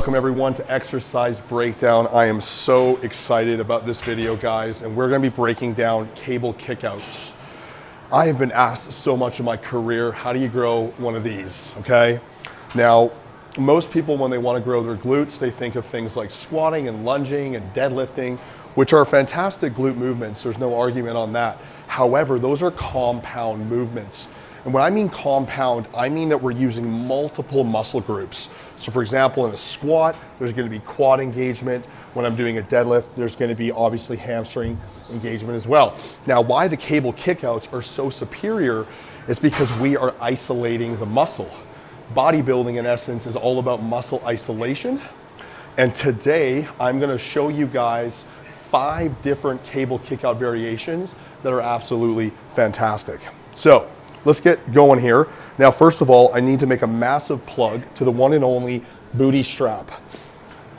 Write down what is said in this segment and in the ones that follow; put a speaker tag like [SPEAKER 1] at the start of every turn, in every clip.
[SPEAKER 1] Welcome everyone to Exercise Breakdown. I am so excited about this video, guys, and we're going to be breaking down cable kickouts. I have been asked so much in my career, how do you grow one of these, okay? Now, most people, when they want to grow their glutes, they think of things like squatting and lunging and deadlifting, which are fantastic glute movements. There's no argument on that. However, those are compound movements. And when I mean compound, I mean that we're using multiple muscle groups. So for example, in a squat, there's going to be quad engagement. When I'm doing a deadlift, there's going to be obviously hamstring engagement as well. Now, why the cable kickouts are so superior is because we are isolating the muscle. Bodybuilding, in essence, is all about muscle isolation. And today, I'm going to show you guys 5 different cable kickout variations that are absolutely fantastic. So let's get going here. Now, first of all, I need to make a massive plug to the one and only booty strap.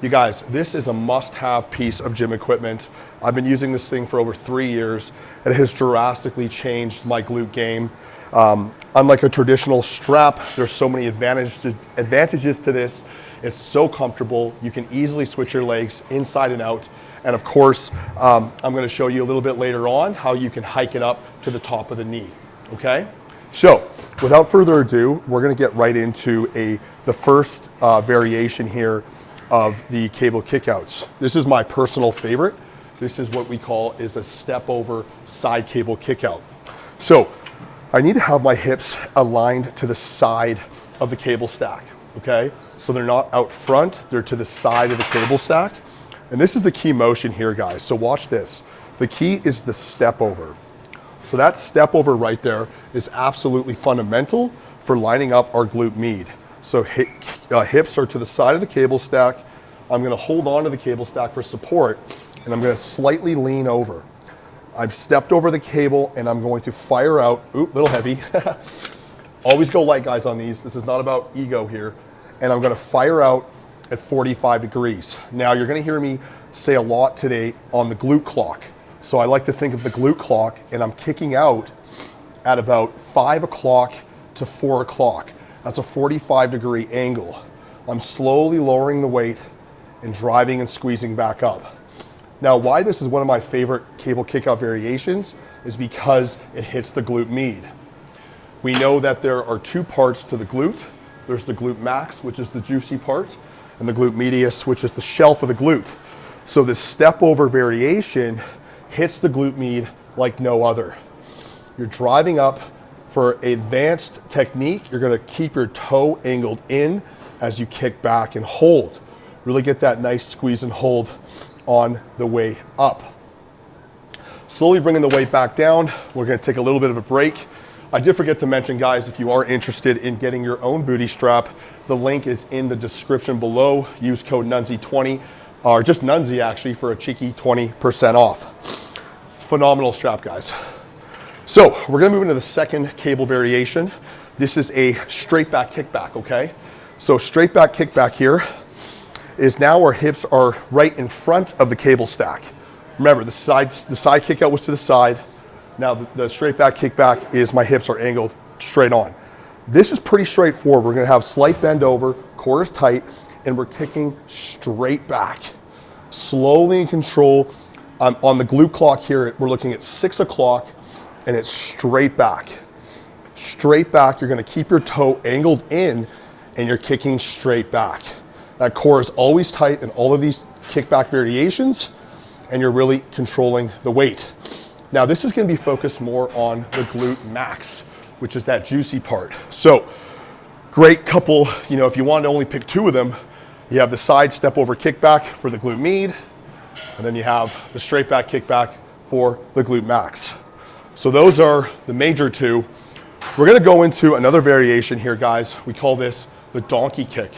[SPEAKER 1] You guys, this is a must-have piece of gym equipment. I've been using this thing for over 3 years. It has drastically changed my glute game. Unlike a traditional strap, there's so many advantages to this. It's so comfortable. You can easily switch your legs inside and out. And of course, I'm going to show you a little bit later on how you can hike it up to the top of the knee, okay? So, without further ado, we're going to get right into the first variation here of the cable kickouts. This is my personal favorite. This is what we call is a Stepover Side cable kickout. So, I need to have my hips aligned to the side of the cable stack, okay? So they're not out front, they're to the side of the cable stack. And this is the key motion here, guys. So watch this. The key is the step over. So that step over right there is absolutely fundamental for lining up our glute med. So hips are to the side of the cable stack. I'm going to hold on to the cable stack for support, and I'm going to slightly lean over. I've stepped over the cable, and I'm going to fire out. Oop, a little heavy. Always go light, guys, on these. This is not about ego here. And I'm going to fire out at 45 degrees. Now, you're going to hear me say a lot today on the glute clock. So I like to think of the glute clock, and I'm kicking out at about 5 o'clock to 4 o'clock. That's a 45-degree angle. I'm slowly lowering the weight and driving and squeezing back up. Now, why this is one of my favorite cable kickout variations is because it hits the glute med. We know that there are 2 parts to the glute. There's the glute max, which is the juicy part, and the glute medius, which is the shelf of the glute. So this step over variation hits the glute med like no other. You're driving up for advanced technique. You're going to keep your toe angled in as you kick back and hold. Really get that nice squeeze and hold on the way up. Slowly bringing the weight back down. We're going to take a little bit of a break. I did forget to mention, guys, if you are interested in getting your own booty strap, the link is in the description below. Use code NUNZI20, or just NUNZI actually, for a cheeky 20% off. Phenomenal strap, guys. So we're going to move into the second cable variation. This is a straight back kickback, okay? So straight back kickback here is now our hips are right in front of the cable stack. Remember, the side kickout was to the side. Now the straight back kickback is my hips are angled straight on. This is pretty straightforward. We're going to have slight bend over, core is tight, and we're kicking straight back. Slowly in control. On the glute clock here, we're looking at 6 o'clock, and it's straight back. Straight back, you're going to keep your toe angled in, and you're kicking straight back. That core is always tight in all of these kickback variations, and you're really controlling the weight. Now, this is going to be focused more on the glute max, which is that juicy part. So, great couple, if you want to only pick 2 of them, you have the side step over kickback for the glute med, and then you have the straight back kickback for the glute max. So those are the major 2. We're going to go into another variation here, guys. We call this the donkey kick.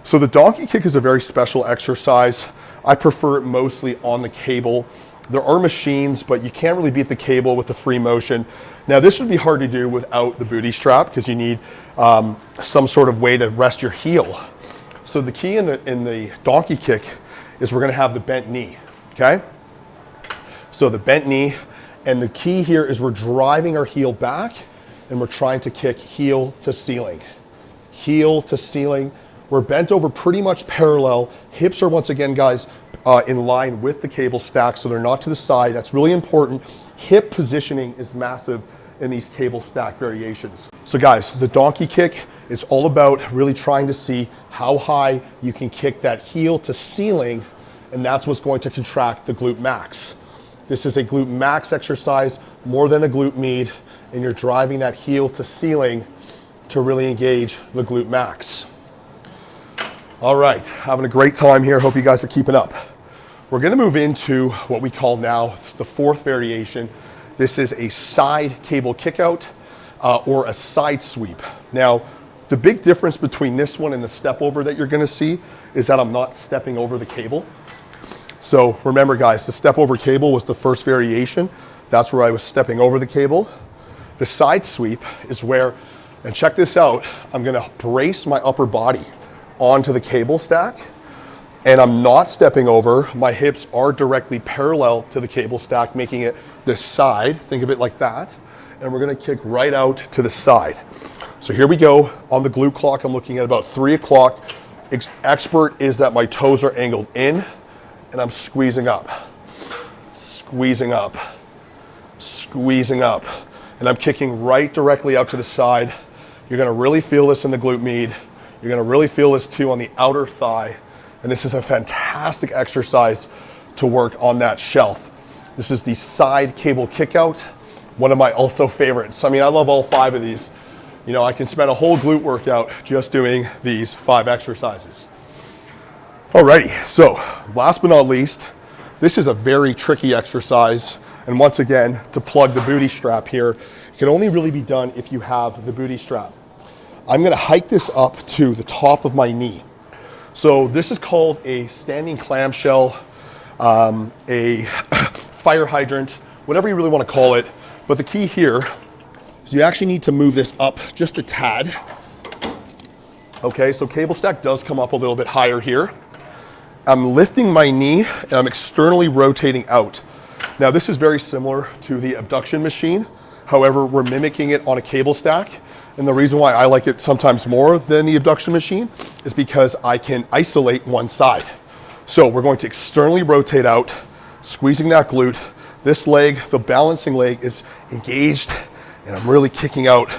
[SPEAKER 1] So the donkey kick is a very special exercise. I prefer it mostly on the cable. There are machines, but you can't really beat the cable with the free motion. Now, this would be hard to do without the booty strap because you need some sort of way to rest your heel. So the key in the donkey kick is we're going to have the bent knee, okay? So the bent knee, and the key here is we're driving our heel back, and we're trying to kick heel to ceiling We're bent over pretty much parallel. Hips are once again, guys, in line with the cable stack, so they're not to the side. That's really important. Hip positioning is massive in these cable stack variations. So guys, the donkey kick is all about really trying to see how high you can kick that heel to ceiling, and that's what's going to contract the glute max. This is a glute max exercise more than a glute med, and you're driving that heel to ceiling to really engage the glute max. All right, having a great time here. Hope you guys are keeping up. We're gonna move into what we call now the fourth variation. This is a side cable kickout or a side sweep. Now, the big difference between this one and the step over that you're gonna see is that I'm not stepping over the cable. So remember guys, the step over cable was the first variation. That's where I was stepping over the cable. The side sweep is where, and check this out, I'm gonna brace my upper body onto the cable stack, and I'm not stepping over. My hips are directly parallel to the cable stack, making it this side. Think of it like that. And we're gonna kick right out to the side. So here we go. On the glute clock, I'm looking at about 3 o'clock. Expert is that my toes are angled in, and I'm squeezing up, squeezing up, squeezing up. And I'm kicking right directly out to the side. You're gonna really feel this in the glute med. You're gonna really feel this too on the outer thigh. And this is a fantastic exercise to work on that shelf. This is the side cable kickout, one of my also favorites. I mean, I love all 5 of these. You know, I can spend a whole glute workout just doing these 5 exercises. Alrighty, so last but not least, this is a very tricky exercise. And once again, to plug the booty strap here, it can only really be done if you have the booty strap. I'm gonna hike this up to the top of my knee. So this is called a standing clamshell, a fire hydrant, whatever you really wanna call it. But the key here is you actually need to move this up just a tad. Okay, so cable stack does come up a little bit higher here. I'm lifting my knee and I'm externally rotating out. Now this is very similar to the abduction machine. However, we're mimicking it on a cable stack. And the reason why I like it sometimes more than the abduction machine is because I can isolate one side. So we're going to externally rotate out, squeezing that glute. This leg, the balancing leg, is engaged, and I'm really kicking out,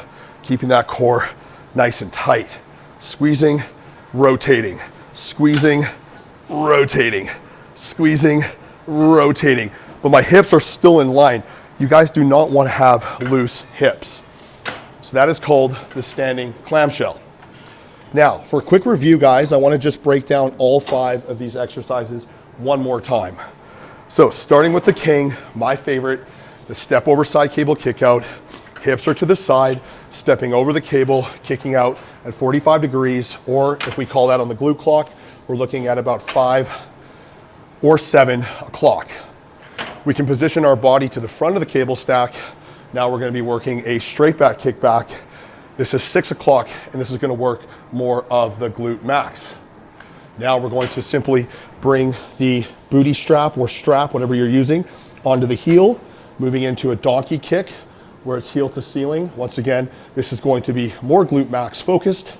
[SPEAKER 1] keeping that core nice and tight. Squeezing, rotating, squeezing, rotating, squeezing, rotating. But my hips are still in line. You guys do not want to have loose hips. So that is called the standing clamshell. Now, for a quick review, guys, I want to just break down all 5 of these exercises one more time. So starting with the king, my favorite, the Stepover Side cable kickout. Hips are to the side, stepping over the cable, kicking out at 45 degrees, or if we call that on the glute clock, we're looking at about 5 or 7 o'clock. We can position our body to the front of the cable stack. Now we're going to be working a straight back kickback. This is 6 o'clock, and this is going to work more of the glute max. Now we're going to simply bring the booty strap or strap, whatever you're using, onto the heel, moving into a donkey kick where it's heel to ceiling. Once again, this is going to be more glute max focused.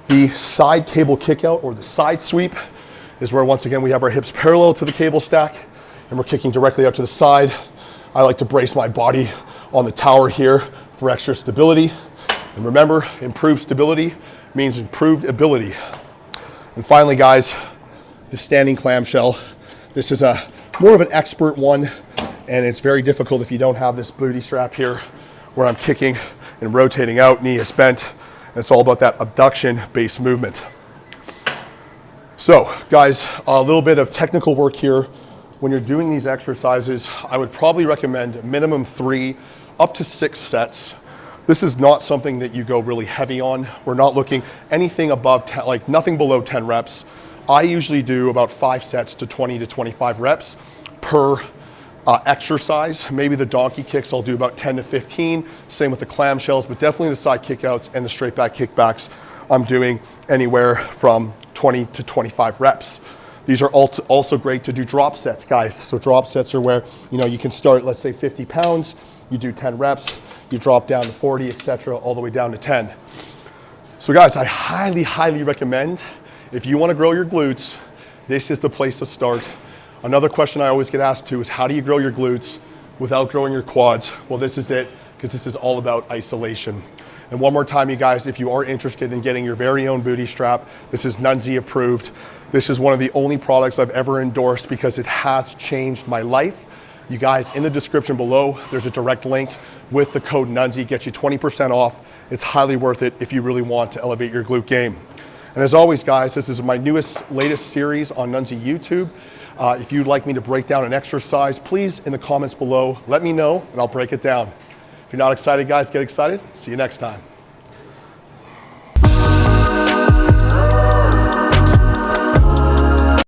[SPEAKER 1] The side cable kickout or the side sweep is where once again we have our hips parallel to the cable stack and we're kicking directly out to the side. I like to brace my body on the tower here for extra stability. And remember, improved stability means improved ability. And finally, guys, the standing clamshell. This is a more of an expert one, and it's very difficult if you don't have this booty strap here where I'm kicking and rotating out, knee is bent. And it's all about that abduction-based movement. So, guys, a little bit of technical work here. When you're doing these exercises, I would probably recommend minimum 3 up to 6 sets. This is not something that you go really heavy on. We're not looking anything above 10, like nothing below 10 reps. I usually do about 5 sets to 20 to 25 reps per exercise. Maybe the donkey kicks, I'll do about 10 to 15. Same with the clamshells, but definitely the side kickouts and the straight back kickbacks, I'm doing anywhere from 20 to 25 reps. These are also great to do drop sets, guys. So drop sets are where, you know, you can start, let's say 50 pounds, you do 10 reps, you drop down to 40, etc., all the way down to 10. So guys, I highly recommend, if you want to grow your glutes, this is the place to start. Another question I always get asked too is, how do you grow your glutes without growing your quads? Well, this is it, because this is all about isolation. And one more time, you guys, if you are interested in getting your very own booty strap, this is NUNZI approved. This is one of the only products I've ever endorsed because it has changed my life. You guys, in the description below, there's a direct link with the code NUNZI, gets you 20% off. It's highly worth it if you really want to elevate your glute game. And as always, guys, this is my latest series on NUNZI YouTube. If you'd like me to break down an exercise, please, in the comments below, let me know and I'll break it down. If you're not excited, guys, get excited. See you next time.